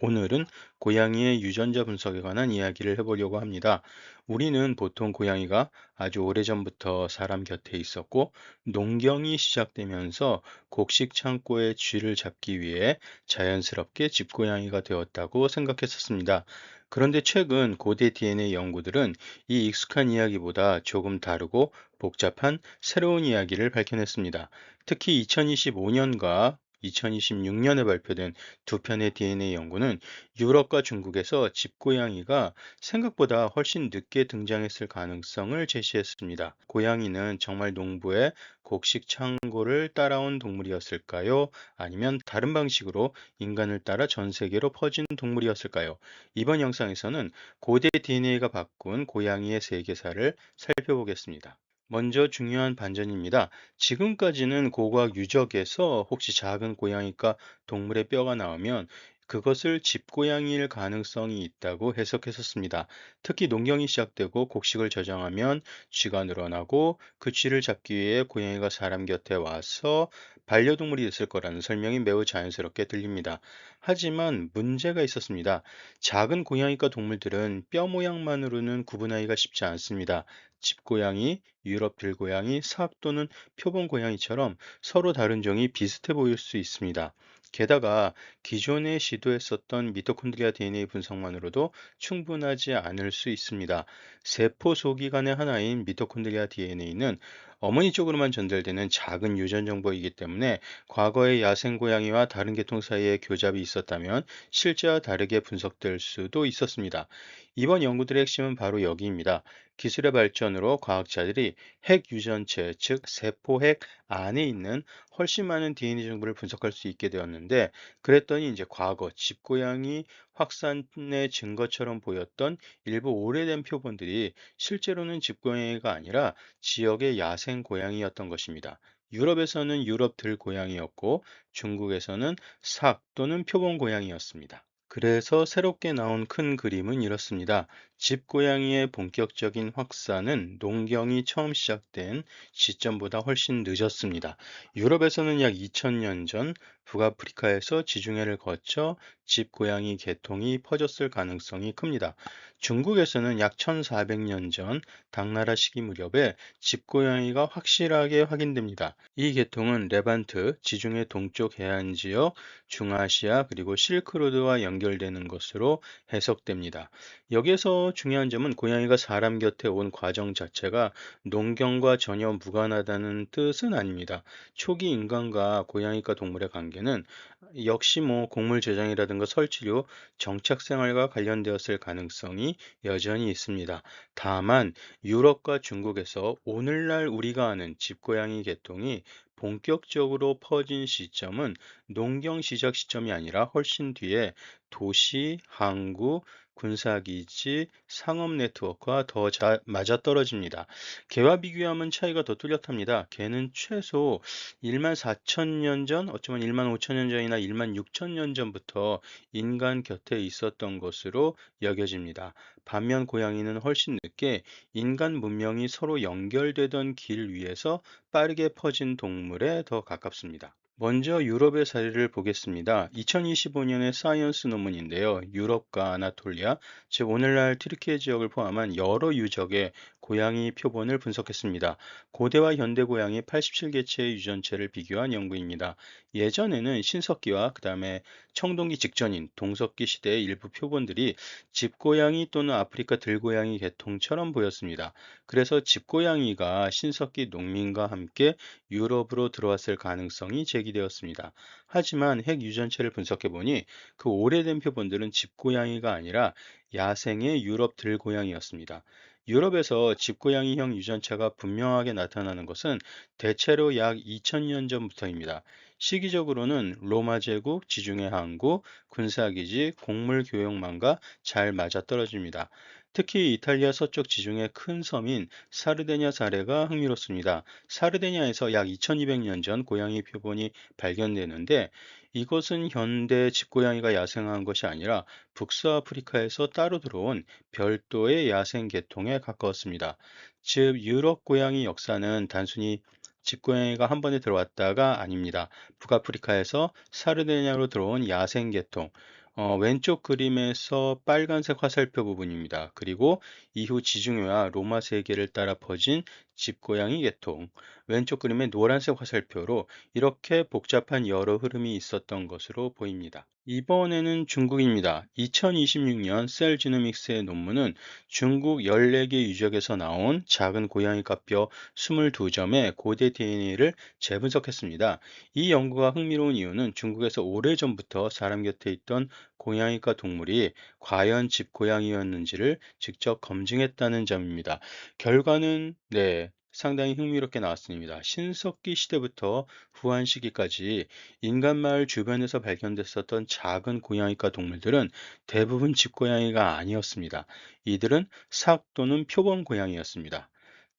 오늘은 고양이의 유전자 분석에 관한 이야기를 해보려고 합니다. 우리는 보통 고양이가 아주 오래전부터 사람 곁에 있었고, 농경이 시작되면서 곡식 창고의 쥐를 잡기 위해 자연스럽게 집고양이가 되었다고 생각했었습니다. 그런데 최근 고대 DNA 연구들은 이 익숙한 이야기보다 조금 다르고 복잡한 새로운 이야기를 밝혀냈습니다. 특히 2025년과 2026년에 발표된 두 편의 DNA 연구는 유럽과 중국에서 집고양이가 생각보다 훨씬 늦게 등장했을 가능성을 제시했습니다. 고양이는 정말 농부의 곡식 창고를 따라온 동물이었을까요? 아니면 다른 방식으로 인간을 따라 전 세계로 퍼진 동물이었을까요? 이번 영상에서는 고대 DNA가 바꾼 고양이의 세계사를 살펴보겠습니다. 먼저 중요한 반전입니다. 지금까지는 고고학 유적에서 혹시 작은 고양이가 동물의 뼈가 나오면 그것을 집고양이일 가능성이 있다고 해석했었습니다. 특히 농경이 시작되고 곡식을 저장하면 쥐가 늘어나고 그 쥐를 잡기 위해 고양이가 사람 곁에 와서 반려동물이 됐을 거라는 설명이 매우 자연스럽게 들립니다. 하지만 문제가 있었습니다. 작은 고양이과 동물들은 뼈 모양만으로는 구분하기가 쉽지 않습니다. 집고양이, 유럽 들고양이, 사악 또는 표본 고양이처럼 서로 다른 종이 비슷해 보일 수 있습니다. 게다가 기존에 시도했었던 미토콘드리아 DNA 분석만으로도 충분하지 않을 수 있습니다. 세포 소기관의 하나인 미토콘드리아 DNA는 어머니 쪽으로만 전달되는 작은 유전 정보이기 때문에 과거의 야생 고양이와 다른 계통 사이에 교잡이 있었다면 실제와 다르게 분석될 수도 있었습니다. 이번 연구들의 핵심은 바로 여기입니다. 기술의 발전으로 과학자들이 핵 유전체, 즉 세포핵 안에 있는 훨씬 많은 DNA 정보를 분석할 수 있게 되었는데, 그랬더니 이제 과거 집고양이 확산의 증거처럼 보였던 일부 오래된 표본들이 실제로는 집고양이가 아니라 지역의 야생 고양이였던 것입니다. 유럽에서는 유럽 들고양이였고 중국에서는 삭 또는 표본 고양이였습니다. 그래서 새롭게 나온 큰 그림은 이렇습니다. 집고양이의 본격적인 확산은 농경이 처음 시작된 시점보다 훨씬 늦었습니다. 유럽에서는 약 2000년 전 북아프리카에서 지중해를 거쳐 집고양이 계통이 퍼졌을 가능성이 큽니다. 중국에서는 약 1400년 전 당나라 시기 무렵에 집고양이가 확실하게 확인됩니다. 이 계통은 레반트, 지중해 동쪽 해안 지역, 중아시아 그리고 실크로드와 연결되는 것으로 해석됩니다. 여기에서 중요한 점은 고양이가 사람 곁에 온 과정 자체가 농경과 전혀 무관하다는 뜻은 아닙니다. 초기 인간과 고양이과 동물의 관계는 역시 곡물 저장이라든가 설치류, 정착 생활과 관련되었을 가능성이 여전히 있습니다. 다만 유럽과 중국에서 오늘날 우리가 아는 집고양이 계통이 본격적으로 퍼진 시점은 농경 시작 시점이 아니라 훨씬 뒤에 도시, 항구, 군사기지, 상업 네트워크와 더 맞아떨어집니다. 개와 비교하면 차이가 더 뚜렷합니다. 개는 최소 1만 4천 년 전, 어쩌면 1만 5천 년 전이나 1만 6천 년 전부터 인간 곁에 있었던 것으로 여겨집니다. 반면 고양이는 훨씬 늦게 인간 문명이 서로 연결되던 길 위에서 빠르게 퍼진 동물에 더 가깝습니다. 먼저 유럽의 사례를 보겠습니다. 2025년의 사이언스 논문인데요. 유럽과 아나톨리아, 즉 오늘날 튀르키예 지역을 포함한 여러 유적의 고양이 표본을 분석했습니다. 고대와 현대 고양이 87개체의 유전체를 비교한 연구입니다. 예전에는 신석기와 그다음에 청동기 직전인 동석기 시대의 일부 표본들이 집고양이 또는 아프리카 들고양이 계통처럼 보였습니다. 그래서 집고양이가 신석기 농민과 함께 유럽으로 들어왔을 가능성이 제기되었습니다. 하지만 핵 유전체를 분석해 보니 그 오래된 표본들은 집고양이가 아니라 야생의 유럽 들고양이였습니다. 유럽에서 집고양이형 유전체가 분명하게 나타나는 것은 대체로 약 2000년 전부터입니다. 시기적으로는 로마 제국, 지중해 항구, 군사기지, 곡물 교역망과 잘 맞아떨어집니다. 특히 이탈리아 서쪽 지중해 큰 섬인 사르데냐 사례가 흥미롭습니다. 사르데냐에서 약 2200년 전 고양이 표본이 발견되는데 이것은 현대 집고양이가 야생한 것이 아니라 북서아프리카에서 따로 들어온 별도의 야생 계통에 가까웠습니다. 즉 유럽 고양이 역사는 단순히 집고양이가 한 번에 들어왔다가 아닙니다. 북아프리카에서 사르데냐로 들어온 야생 계통, 왼쪽 그림에서 빨간색 화살표 부분입니다. 그리고 이후 지중해와 로마 세계를 따라 퍼진 집고양이 계통, 왼쪽 그림의 노란색 화살표로 이렇게 복잡한 여러 흐름이 있었던 것으로 보입니다. 이번에는 중국입니다. 2026년 셀 지노믹스의 논문은 중국 14개 유적에서 나온 작은 고양이과뼈 22점의 고대 DNA를 재분석했습니다. 이 연구가 흥미로운 이유는 중국에서 오래전부터 사람 곁에 있던 고양이과 동물이 과연 집고양이였는지를 직접 검증했다는 점입니다. 결과는 상당히 흥미롭게 나왔습니다. 신석기 시대부터 후한 시기까지 인간 마을 주변에서 발견됐었던 작은 고양이과 동물들은 대부분 집고양이가 아니었습니다. 이들은 삭 또는 표범 고양이였습니다.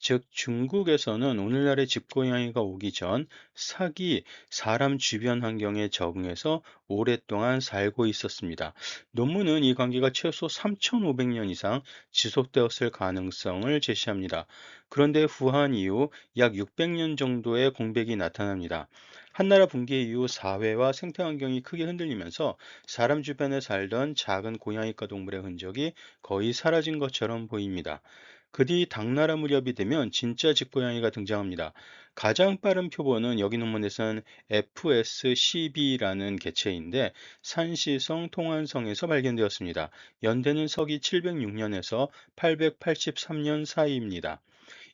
즉, 중국에서는 오늘날의 집고양이가 오기 전 삭이 사람 주변 환경에 적응해서 오랫동안 살고 있었습니다. 논문은 이 관계가 최소 3,500년 이상 지속되었을 가능성을 제시합니다. 그런데 후한 이후 약 600년 정도의 공백이 나타납니다. 한나라 붕괴 이후 사회와 생태 환경이 크게 흔들리면서 사람 주변에 살던 작은 고양이과 동물의 흔적이 거의 사라진 것처럼 보입니다. 그 뒤 당나라 무렵이 되면 진짜 집고양이가 등장합니다. 가장 빠른 표본은 여기 논문에서는 FSCB라는 개체인데 산시성 통안성에서 발견되었습니다. 연대는 서기 706년에서 883년 사이입니다.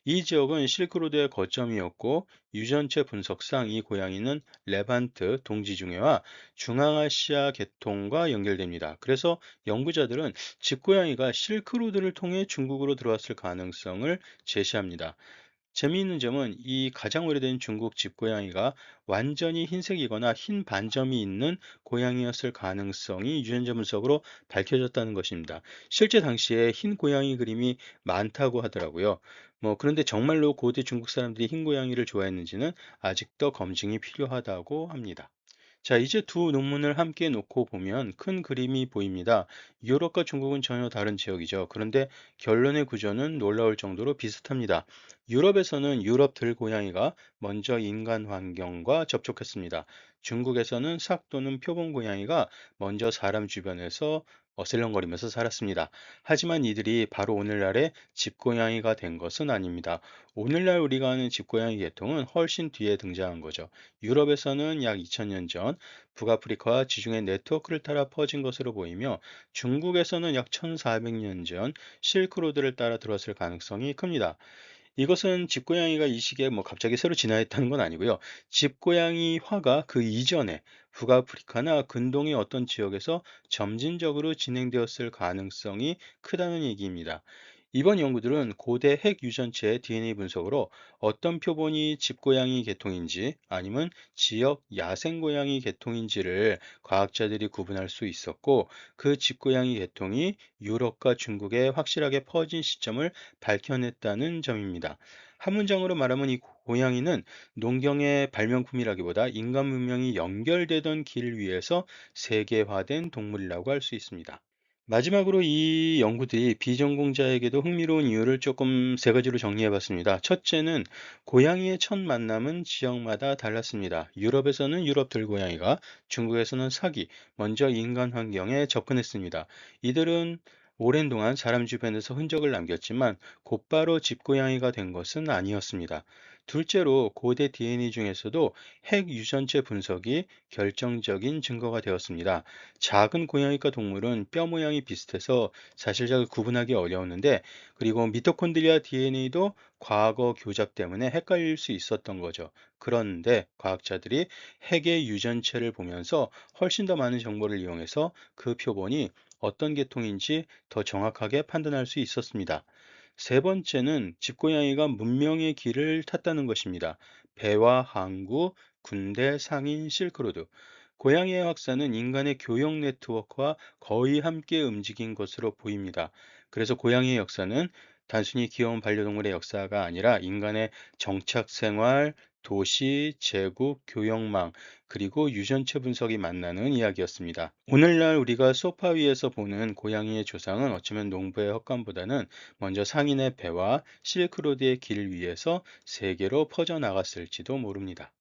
이 지역은 실크로드의 거점이었고 유전체 분석상 이 고양이는 레반트, 동지중해와 중앙아시아 계통과 연결됩니다. 그래서 연구자들은 집고양이가 실크로드를 통해 중국으로 들어왔을 가능성을 제시합니다. 재미있는 점은 이 가장 오래된 중국 집고양이가 완전히 흰색이거나 흰 반점이 있는 고양이였을 가능성이 유전자 분석으로 밝혀졌다는 것입니다. 실제 당시에 흰 고양이 그림이 많다고 하더라고요. 그런데 정말로 고대 중국 사람들이 흰 고양이를 좋아했는지는 아직도 검증이 필요하다고 합니다. 자, 이제 두 논문을 함께 놓고 보면 큰 그림이 보입니다. 유럽과 중국은 전혀 다른 지역이죠. 그런데 결론의 구조는 놀라울 정도로 비슷합니다. 유럽에서는 유럽 들고양이가 먼저 인간 환경과 접촉했습니다. 중국에서는 삭 또는 표본 고양이가 먼저 사람 주변에서 어슬렁거리면서 살았습니다. 하지만 이들이 바로 오늘날의 집고양이가 된 것은 아닙니다. 오늘날 우리가 아는 집고양이 계통은 훨씬 뒤에 등장한 거죠. 유럽에서는 약 2000년 전 북아프리카와 지중해 네트워크를 따라 퍼진 것으로 보이며 중국에서는 약 1400년 전 실크로드를 따라 들어왔을 가능성이 큽니다. 이것은 집고양이가 이 시기에 갑자기 새로 진화했다는 건 아니고요. 집고양이화가 그 이전에 북아프리카나 근동의 어떤 지역에서 점진적으로 진행되었을 가능성이 크다는 얘기입니다. 이번 연구들은 고대 핵 유전체의 DNA 분석으로 어떤 표본이 집고양이 계통인지 아니면 지역 야생고양이 계통인지를 과학자들이 구분할 수 있었고 그 집고양이 계통이 유럽과 중국에 확실하게 퍼진 시점을 밝혀냈다는 점입니다. 한 문장으로 말하면 이 고양이는 농경의 발명품이라기보다 인간 문명이 연결되던 길 위에서 세계화된 동물이라고 할 수 있습니다. 마지막으로 이 연구들이 비전공자에게도 흥미로운 이유를 조금 세 가지로 정리해 봤습니다. 첫째는 고양이의 첫 만남은 지역마다 달랐습니다. 유럽에서는 유럽 들고양이가, 중국에서는 사기, 먼저 인간 환경에 접근했습니다. 이들은 오랜 동안 사람 주변에서 흔적을 남겼지만 곧바로 집고양이가 된 것은 아니었습니다. 둘째로 고대 DNA 중에서도 핵 유전체 분석이 결정적인 증거가 되었습니다. 작은 고양이과 동물은 뼈 모양이 비슷해서 사실적을 구분하기 어려웠는데, 그리고 미토콘드리아 DNA도 과거 교잡 때문에 헷갈릴 수 있었던 거죠. 그런데 과학자들이 핵의 유전체를 보면서 훨씬 더 많은 정보를 이용해서 그 표본이 어떤 계통인지 더 정확하게 판단할 수 있었습니다. 세 번째는 집고양이가 문명의 길을 탔다는 것입니다. 배와 항구, 군대, 상인, 실크로드. 고양이의 확산은 인간의 교역 네트워크와 거의 함께 움직인 것으로 보입니다. 그래서 고양이의 역사는 단순히 귀여운 반려동물의 역사가 아니라 인간의 정착 생활, 도시, 제국, 교역망, 그리고 유전체 분석이 만나는 이야기였습니다. 오늘날 우리가 소파 위에서 보는 고양이의 조상은 어쩌면 농부의 헛감보다는 먼저 상인의 배와 실크로드의 길 위에서 세계로 퍼져나갔을지도 모릅니다.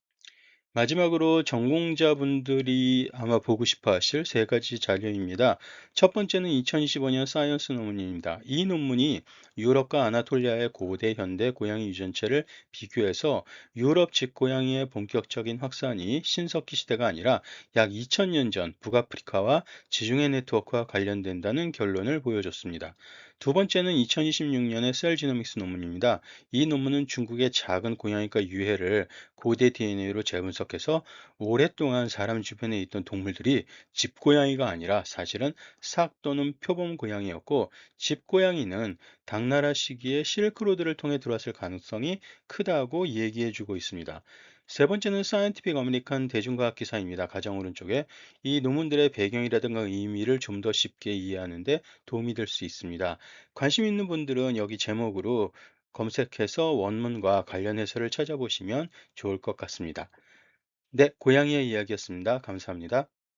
마지막으로 전공자분들이 아마 보고 싶어 하실 세 가지 자료입니다. 첫 번째는 2025년 사이언스 논문입니다. 이 논문이 유럽과 아나톨리아의 고대 현대 고양이 유전체를 비교해서 유럽 집고양이의 본격적인 확산이 신석기 시대가 아니라 약 2000년 전 북아프리카와 지중해 네트워크와 관련된다는 결론을 보여줬습니다. 두 번째는 2026년의 셀지노믹스 논문입니다. 이 논문은 중국의 작은 고양이과 유해를 고대 DNA로 재분석해서 오랫동안 사람 주변에 있던 동물들이 집고양이가 아니라 사실은 삭 또는 표범 고양이였고, 집고양이는 당나라 시기에 실크로드를 통해 들어왔을 가능성이 크다고 얘기해주고 있습니다. 세 번째는 사이언티픽 어메리칸 대중과학 기사입니다. 가장 오른쪽에 이 논문들의 배경이라든가 의미를 좀 더 쉽게 이해하는 데 도움이 될 수 있습니다. 관심 있는 분들은 여기 제목으로 검색해서 원문과 관련 해설을 찾아보시면 좋을 것 같습니다. 네, 고양이의 이야기였습니다. 감사합니다.